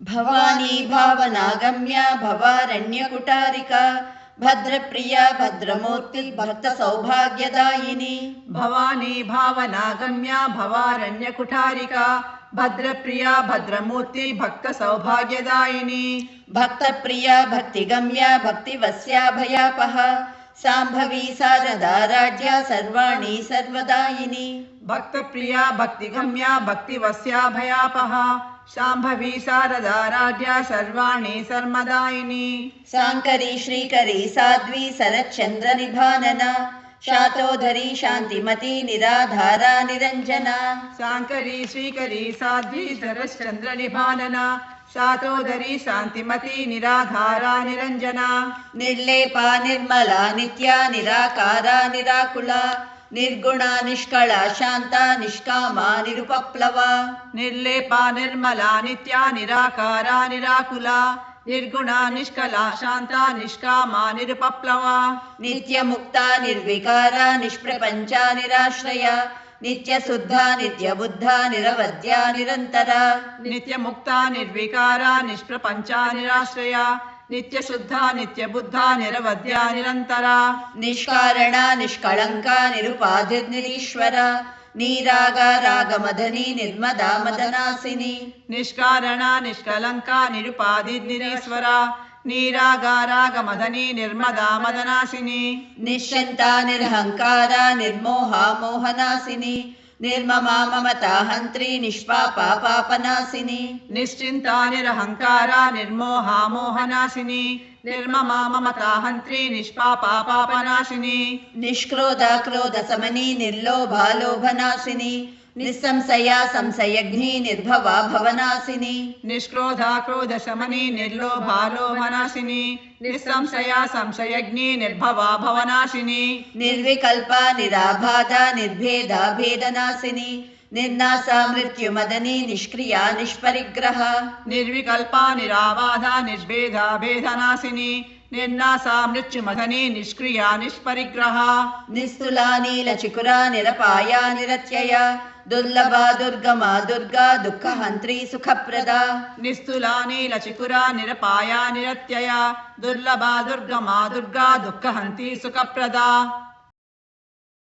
भवानी भावनागम्या भवारण्यकुटारिका भद्रप्रिया भद्रमूर्ति भक्तसौभाग्यदायिनी भवानी भावनागम्या भवारण्यकुठारिका भद्रप्रिया भद्रमूर्ति भक्तसौभाग्यदायिनी भक्तप्रिया भक्तिगम्या भक्तिवस्याभयापहा शाम्भवी शारदा राज्या सर्वाणि सर्वदायिनी भक्तप्रिया भक्तिगम्या भक्तिवस्याभयापहा शाम्भवी शारदा राज्या सर्वाणि सर्वदायिनी शाङ्करी श्रीकरी साध्वी शरच्चन्द्रनिभानना शातोधरी शान्तिमती निराधारा निरञ्जना शाङ्करी श्रीकरी साध्वी शरश्चन्द्रनिभानना शातोदरी शान्तिमती निराधारा निरञ्जना निर्लेपा निर्मला नित्या निराकारा निराकुला निर्गुणा निष्कला शान्ता निष्कामा निरुपप्लवा निर्लेपा निर्मला नित्या निराकारा निराकुला निर्गुणा निष्कला शान्ता निष्कामा निरुपप्लवा नित्यमुक्ता निर्विकारा निष्प्रपञ्चा निराश्रया नित्यशुद्धा नित्यबुद्धा निरवद्या निरन्तरा नित्यमुक्ता निर्विकारा निष्प्रपञ्चा निराश्रया नित्यशुद्धा नित्यबुद्धा निरवद्या निरन्तरा निष्कारणा निष्कळङ्का निरुपाधिर्निरीश्वरा नीरागा रागमदनी निर्मदा मदनासिनी निष्कारणा निष्कलङ्का निरुपाधिर्निरीश्वरा नीरागारागमदनी निर्मदा मदनासिनी निश्चिन्ता निरहङ्कारा निर्मोहा मोहनासिनी निर्ममा ममता हन्त्री निष्पापा पापनासिनी निश्चिन्ता निरहङ्कारा निर्मोहा मोहनासिनी निर्ममा ममता हन्त्री निष्पापा पापनाशिनी निष्क्रोधा क्रोधशमनी निर्लोभा लोभनाशिनी निस्संशया संशयघ्नी निर्भवा भवनाशिनी निष्क्रोधा क्रोधशमनी निर्लोभा लोभनाशिनी निस्संशया संशयघ्नी निर्भवा भवनाशिनी निर्विकल्पा निराबाधा निर्भेदा भेदनाशिनी निर्नासा मृत्युमदनी निष्क्रिया निष्परिग्रहा निर्विकल्पा निराबाधा निर्भेदा भेदनाशिनी निर्नासा मृत्युमदनी निष्क्रिया निष्परिग्रहा निस्तुला नीलचिकुरा निरपाया निरत्यया दुर्लभा दुर्गमा दुर्गा दुःखहन्त्री सुखप्रदा निस्तुला नीलचिकुरा निरपाया निरत्यया दुर्लभा दुर्गमा दुर्गा दुःखहन्त्री सुखप्रदा